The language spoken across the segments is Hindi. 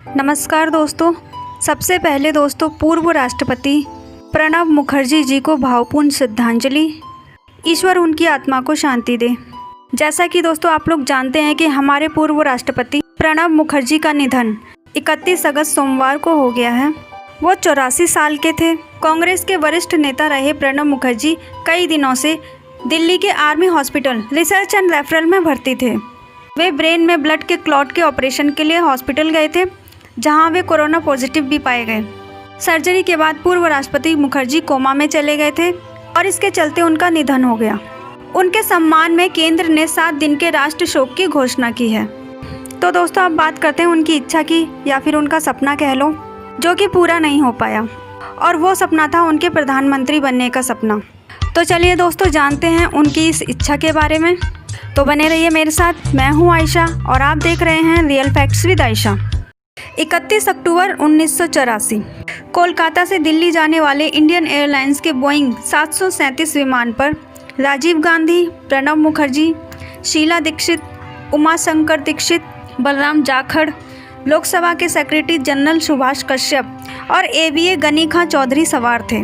नमस्कार दोस्तों। सबसे पहले दोस्तों पूर्व राष्ट्रपति प्रणब मुखर्जी जी को भावपूर्ण श्रद्धांजलि। ईश्वर उनकी आत्मा को शांति दे। जैसा कि दोस्तों आप लोग जानते हैं कि हमारे पूर्व राष्ट्रपति प्रणब मुखर्जी का निधन 31 अगस्त सोमवार को हो गया है। वो 84 साल के थे। कांग्रेस के वरिष्ठ नेता रहे प्रणब मुखर्जी कई दिनों से दिल्ली के army hospital research and referral में भर्ती थे। वे ब्रेन में ब्लड के क्लॉट के ऑपरेशन के लिए हॉस्पिटल गए थे, जहां वे कोरोना पॉजिटिव भी पाए गए। सर्जरी के बाद पूर्व राष्ट्रपति मुखर्जी कोमा में चले गए थे और इसके चलते उनका निधन हो गया। उनके सम्मान में केंद्र ने 7 दिन के राष्ट्र शोक की घोषणा की है। तो दोस्तों अब बात करते हैं उनकी इच्छा की, या फिर उनका सपना कह लो, जो कि पूरा नहीं हो पाया, और वो सपना था उनके प्रधानमंत्री बनने का सपना। तो चलिए दोस्तों जानते हैं उनकी इस इच्छा के बारे में। तो बने रहिए मेरे साथ। मैं हूँ आयशा और आप देख रहे हैं रियल फैक्ट्स विद आयशा। 31 अक्टूबर 1984 कोलकाता से दिल्ली जाने वाले इंडियन एयरलाइंस के बोइंग 737 विमान पर राजीव गांधी, प्रणब मुखर्जी, शीला दीक्षित, उमा शंकर दीक्षित, बलराम जाखड़, लोकसभा के सेक्रेटरी जनरल सुभाष कश्यप और एबीए गनीखा चौधरी सवार थे।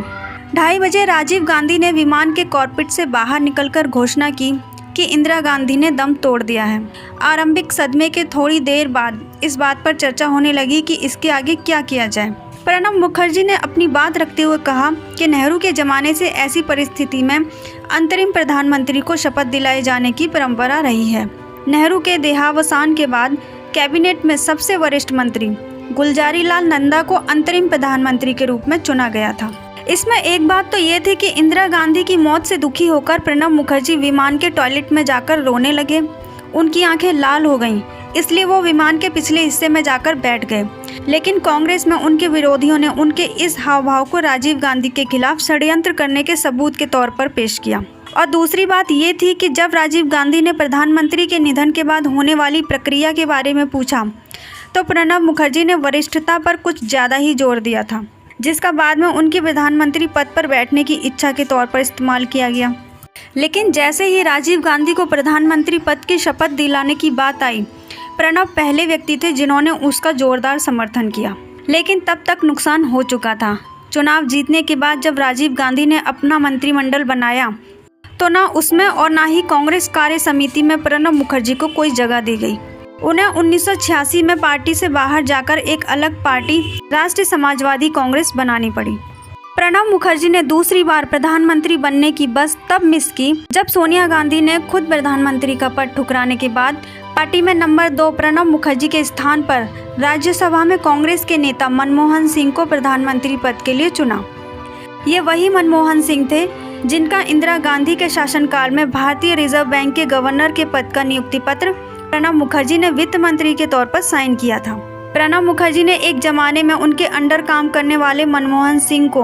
2:30 बजे राजीव गांधी ने विमान के कॉकपिट से बाहर निकलकर घोषणा की कि इंदिरा गांधी ने दम तोड़ दिया है। आरंभिक सदमे के थोड़ी देर बाद इस बात पर चर्चा होने लगी कि इसके आगे क्या किया जाए। प्रणब मुखर्जी ने अपनी बात रखते हुए कहा कि नेहरू के ज़माने से ऐसी परिस्थिति में अंतरिम प्रधानमंत्री को शपथ दिलाए जाने की परंपरा रही है। नेहरू के देहावसान के बाद कैबिनेट में सबसे वरिष्ठ मंत्री गुलजारी लाल नंदा को अंतरिम प्रधानमंत्री के रूप में चुना गया था। इसमें एक बात तो ये थी कि इंदिरा गांधी की मौत से दुखी होकर प्रणब मुखर्जी विमान के टॉयलेट में जाकर रोने लगे। उनकी आंखें लाल हो गईं, इसलिए वो विमान के पिछले हिस्से में जाकर बैठ गए। लेकिन कांग्रेस में उनके विरोधियों ने उनके इस हाव भाव को राजीव गांधी के खिलाफ षड्यंत्र करने के सबूत के तौर पर पेश किया। और दूसरी बात ये थी कि जब राजीव गांधी ने प्रधानमंत्री के निधन के बाद होने वाली प्रक्रिया के बारे में पूछा, तो प्रणब मुखर्जी ने वरिष्ठता पर कुछ ज़्यादा ही जोर दिया था, जिसका बाद में उनके प्रधानमंत्री पद पर बैठने की इच्छा के तौर पर इस्तेमाल किया गया। लेकिन जैसे ही राजीव गांधी को प्रधानमंत्री पद की शपथ दिलाने की बात आई, प्रणब पहले व्यक्ति थे जिन्होंने उसका जोरदार समर्थन किया। लेकिन तब तक नुकसान हो चुका था। चुनाव जीतने के बाद जब राजीव गांधी ने अपना मंत्रिमंडल बनाया, तो ना उसमें और ना ही कांग्रेस कार्य समिति में प्रणब मुखर्जी को कोई जगह दी गई। उन्हें 1986 में पार्टी से बाहर जाकर एक अलग पार्टी राष्ट्रीय समाजवादी कांग्रेस बनानी पड़ी। प्रणब मुखर्जी ने दूसरी बार प्रधानमंत्री बनने की बस तब मिस की जब सोनिया गांधी ने खुद प्रधानमंत्री का पद ठुकराने के बाद पार्टी में नंबर 2 प्रणब मुखर्जी के स्थान पर राज्यसभा में कांग्रेस के नेता मनमोहन सिंह को प्रधानमंत्री पद के लिए चुना। ये वही मनमोहन सिंह थे जिनका इंदिरा गांधी के शासनकाल में भारतीय रिजर्व बैंक के गवर्नर के पद का नियुक्ति पत्र प्रणब मुखर्जी ने वित्त मंत्री के तौर पर साइन किया था। प्रणब मुखर्जी ने एक जमाने में उनके अंडर काम करने वाले मनमोहन सिंह को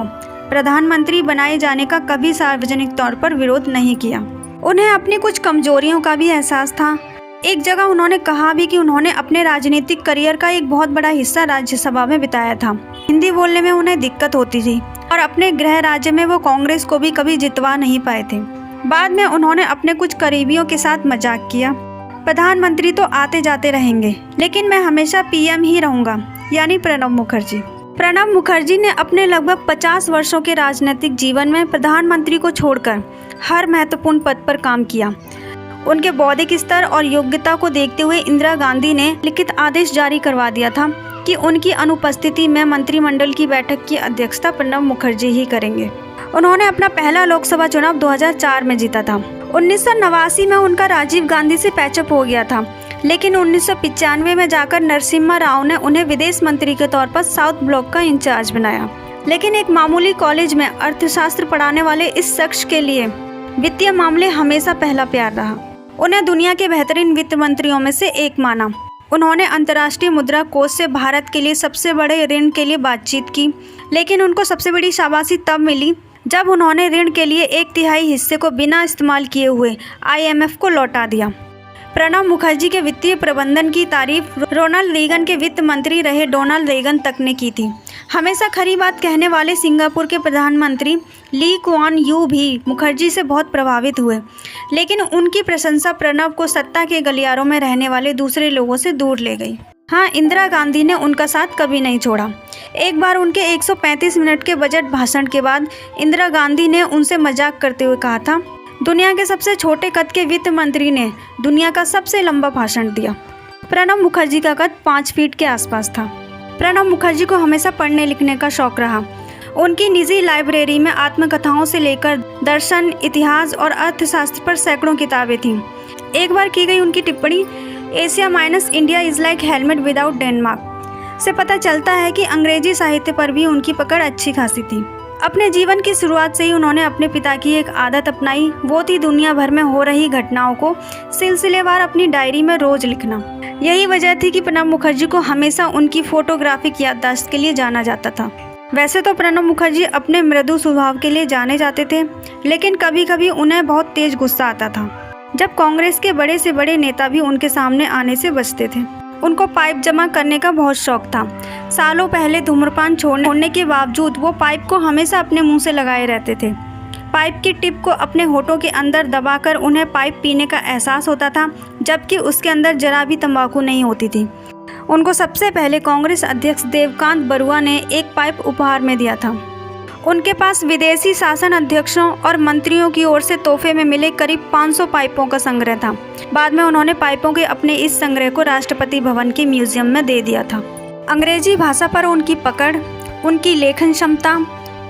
प्रधानमंत्री बनाए जाने का कभी सार्वजनिक तौर पर विरोध नहीं किया। उन्हें अपनी कुछ कमजोरियों का भी एहसास था। एक जगह उन्होंने कहा भी कि उन्होंने अपने राजनीतिक करियर का एक बहुत बड़ा हिस्सा राज्यसभा में बिताया था। हिंदी बोलने में उन्हें दिक्कत होती थी और अपने गृह राज्य में वो कांग्रेस को भी कभी जितवा नहीं पाए थे। बाद में उन्होंने अपने कुछ करीबियों के साथ मजाक किया, प्रधानमंत्री तो आते जाते रहेंगे, लेकिन मैं हमेशा पीएम ही रहूंगा, यानी प्रणब मुखर्जी। प्रणब मुखर्जी ने अपने लगभग 50 वर्षों के राजनीतिक जीवन में प्रधानमंत्री को छोड़कर हर महत्वपूर्ण पद पर काम किया। उनके बौद्धिक स्तर और योग्यता को देखते हुए इंदिरा गांधी ने लिखित आदेश जारी करवा दिया था कि उनकी अनुपस्थिति में मंत्रिमंडल की बैठक की अध्यक्षता प्रणब मुखर्जी ही करेंगे। उन्होंने अपना पहला लोकसभा चुनाव 2004 में जीता था। 1989 में उनका राजीव गांधी से पैचअप हो गया था, लेकिन 1995 में जाकर नरसिम्हा राव ने उन्हें विदेश मंत्री के तौर पर साउथ ब्लॉक का इंचार्ज बनाया। लेकिन एक मामूली कॉलेज में अर्थशास्त्र पढ़ाने वाले इस शख्स के लिए वित्तीय मामले हमेशा पहला प्यार रहा। उन्हें दुनिया के बेहतरीन वित्त मंत्रियों में से एक माना। उन्होंने अंतर्राष्ट्रीय मुद्रा कोष से भारत के लिए सबसे बड़े ऋण के लिए बातचीत की, लेकिन उनको सबसे बड़ी शाबाशी तब मिली जब उन्होंने ऋण के लिए 1/3 हिस्से को बिना इस्तेमाल किए हुए IMF को लौटा दिया। प्रणब मुखर्जी के वित्तीय प्रबंधन की तारीफ रोनाल्ड रीगन के वित्त मंत्री रहे डोनाल्ड रीगन तक ने की थी। हमेशा खरी बात कहने वाले सिंगापुर के प्रधानमंत्री ली कुआन यू भी मुखर्जी से बहुत प्रभावित हुए, लेकिन उनकी प्रशंसा प्रणब को सत्ता के गलियारों में रहने वाले दूसरे लोगों से दूर ले गई। हाँ, इंदिरा गांधी ने उनका साथ कभी नहीं छोड़ा। एक बार उनके 135 मिनट के बजट भाषण के बाद इंदिरा गांधी ने उनसे मजाक करते हुए कहा था, दुनिया के सबसे छोटे कद के वित्त मंत्री ने दुनिया का सबसे लंबा भाषण दिया। प्रणब मुखर्जी का कद 5 फीट के आसपास था। प्रणब मुखर्जी को हमेशा पढ़ने लिखने का शौक रहा। उनकी निजी लाइब्रेरी में आत्मकथाओं से लेकर दर्शन, इतिहास और अर्थशास्त्र पर सैकड़ों किताबें थीं। एक बार की गई उनकी टिप्पणी, Asia minus India is like helmet without Denmark, से पता चलता है कि अंग्रेजी साहित्य पर भी उनकी पकड़ अच्छी खासी थी। अपने जीवन की शुरुआत से ही उन्होंने अपने पिता की एक आदत अपनाई, वो थी दुनिया भर में हो रही घटनाओं को सिलसिलेवार अपनी डायरी में रोज लिखना। यही वजह थी कि प्रणब मुखर्जी को हमेशा उनकी फोटोग्राफिक याददाश्त के लिए जाना जाता था। वैसे तो प्रणब मुखर्जी अपने मृदु स्वभाव के लिए जाने जाते थे, लेकिन कभी कभी उन्हें बहुत तेज गुस्सा आता था, जब कांग्रेस के बड़े से बड़े नेता भी उनके सामने आने से बचते थे। उनको पाइप जमा करने का बहुत शौक था। सालों पहले धूम्रपान छोड़ने के बावजूद वो पाइप को हमेशा अपने मुंह से लगाए रहते थे। पाइप की टिप को अपने होठों के अंदर दबाकर उन्हें पाइप पीने का एहसास होता था, जबकि उसके अंदर जरा भी तंबाकू नहीं होती थी। उनको सबसे पहले कांग्रेस अध्यक्ष देवकांत बरुआ ने एक पाइप उपहार में दिया था। उनके पास विदेशी शासन अध्यक्षों और मंत्रियों की ओर से तोहफे में मिले करीब 500 पाइपों का संग्रह था। बाद में उन्होंने पाइपों के अपने इस संग्रह को राष्ट्रपति भवन के म्यूजियम में दे दिया था। अंग्रेजी भाषा पर उनकी पकड़, उनकी लेखन क्षमता,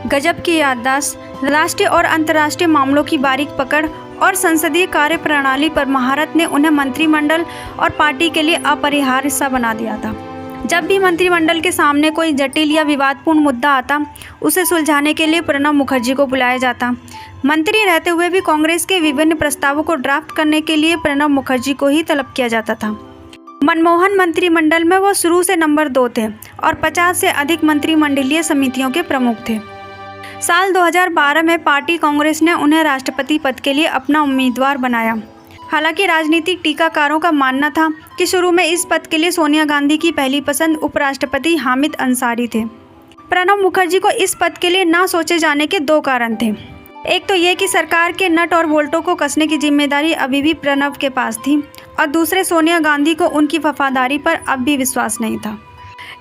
गजब की याददाश्त, राष्ट्रीय और अंतर्राष्ट्रीय मामलों की बारीक पकड़ और संसदीय कार्य प्रणाली पर महारत ने उन्हें मंत्रिमंडल और पार्टी के लिए अपरिहार्य हिस्सा बना दिया था। जब भी मंत्रिमंडल के सामने कोई जटिल या विवादपूर्ण मुद्दा आता, उसे सुलझाने के लिए प्रणब मुखर्जी को बुलाया जाता। मंत्री रहते हुए भी कांग्रेस के विभिन्न प्रस्तावों को ड्राफ्ट करने के लिए प्रणब मुखर्जी को ही तलब किया जाता था। मनमोहन मंत्रिमंडल में वो शुरू से नंबर 2 थे और 50 से अधिक मंत्रिमंडलीय समितियों के प्रमुख थे। साल 2012 में पार्टी कांग्रेस ने उन्हें राष्ट्रपति पद के लिए अपना उम्मीदवार बनाया। हालांकि राजनीतिक टीकाकारों का मानना था कि शुरू में इस पद के लिए सोनिया गांधी की पहली पसंद उपराष्ट्रपति हामिद अंसारी थे। प्रणब मुखर्जी को इस पद के लिए ना सोचे जाने के 2 कारण थे। एक तो ये कि सरकार के नट और बोल्टों को कसने की जिम्मेदारी अभी भी प्रणब के पास थी, और दूसरे सोनिया गांधी को उनकी वफादारी पर अब भी विश्वास नहीं था।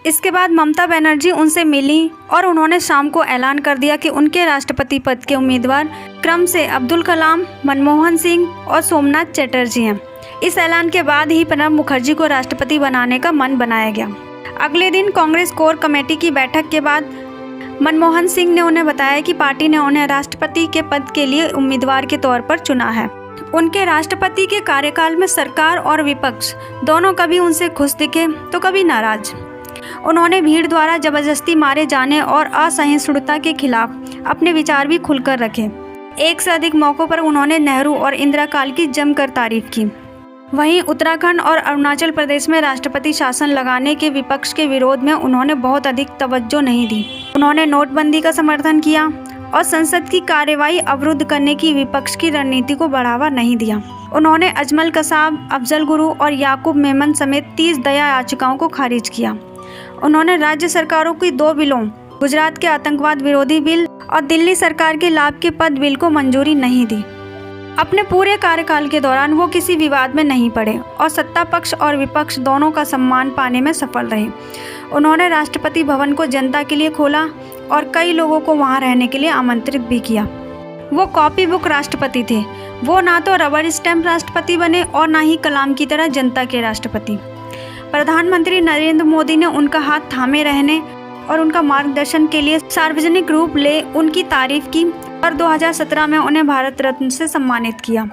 इसके बाद ममता बनर्जी उनसे मिली और उन्होंने शाम को ऐलान कर दिया कि उनके राष्ट्रपति पद के उम्मीदवार क्रम से अब्दुल कलाम, मनमोहन सिंह और सोमनाथ चटर्जी हैं। इस ऐलान के बाद ही प्रणब मुखर्जी को राष्ट्रपति बनाने का मन बनाया गया। अगले दिन कांग्रेस कोर कमेटी की बैठक के बाद मनमोहन सिंह ने उन्हें बताया कि पार्टी ने उन्हें राष्ट्रपति के पद के लिए उम्मीदवार के तौर पर चुना है। उनके राष्ट्रपति के कार्यकाल में सरकार और विपक्ष दोनों कभी उनसे खुश दिखे तो कभी नाराज। उन्होंने भीड़ द्वारा जबरदस्ती मारे जाने और असहिष्णुता के खिलाफ अपने विचार भी खुलकर रखे। एक से अधिक मौक़ों पर उन्होंने नेहरू और इंदिरा काल की जमकर तारीफ की। वहीं उत्तराखंड और अरुणाचल प्रदेश में राष्ट्रपति शासन लगाने के विपक्ष के विरोध में उन्होंने बहुत अधिक तवज्जो नहीं दी। उन्होंने नोटबंदी का समर्थन किया और संसद की कार्यवाही अवरुद्ध करने की विपक्ष की रणनीति को बढ़ावा नहीं दिया। उन्होंने अजमल कसाब, अफजल गुरु और याकूब मेमन समेत 30 दया याचिकाओं को खारिज किया। उन्होंने राज्य सरकारों की 2 बिलों, गुजरात के आतंकवाद विरोधी बिल और दिल्ली सरकार के लाभ के पद बिल को मंजूरी नहीं दी। अपने पूरे कार्यकाल के दौरान वो किसी विवाद में नहीं पड़े और सत्ता पक्ष और विपक्ष दोनों का सम्मान पाने में सफल रहे। उन्होंने राष्ट्रपति भवन को जनता के लिए खोला और कई लोगों को वहां रहने के लिए आमंत्रित भी किया। वो कॉपी बुक राष्ट्रपति थे। वो ना तो रबर स्टैम्प राष्ट्रपति बने और ना ही कलाम की तरह जनता के राष्ट्रपति। प्रधानमंत्री नरेंद्र मोदी ने उनका हाथ थामे रहने और उनका मार्गदर्शन के लिए सार्वजनिक रूप ले उनकी तारीफ की और 2017 में उन्हें भारत रत्न से सम्मानित किया।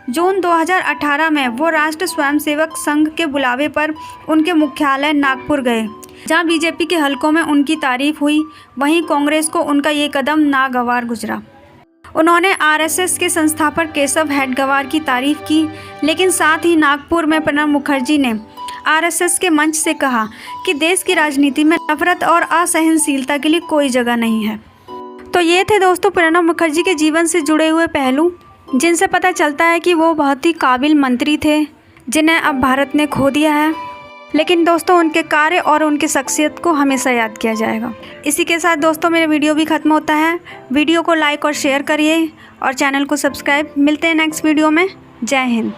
जून 2018 में वो राष्ट्र स्वयंसेवक संघ के बुलावे पर उनके मुख्यालय नागपुर गए, जहां बीजेपी के हलकों में उनकी तारीफ हुई। वहीं कांग्रेस को उनका ये कदम नागवार गुजरा। उन्होंने आरएसएस के संस्थापक केशव हेडगेवार की तारीफ की, लेकिन साथ ही नागपुर में प्रणब मुखर्जी ने आरएसएस के मंच से कहा कि देश की राजनीति में नफरत और असहनशीलता के लिए कोई जगह नहीं है। तो ये थे दोस्तों प्रणब मुखर्जी के जीवन से जुड़े हुए पहलू, जिनसे पता चलता है कि वो बहुत ही काबिल मंत्री थे, जिन्हें अब भारत ने खो दिया है। लेकिन दोस्तों उनके कार्य और उनकी शख्सियत को हमेशा याद किया जाएगा। इसी के साथ दोस्तों मेरा वीडियो भी ख़त्म होता है। वीडियो को लाइक और शेयर करिए और चैनल को सब्सक्राइब। मिलते हैं नेक्स्ट वीडियो में। जय हिंद।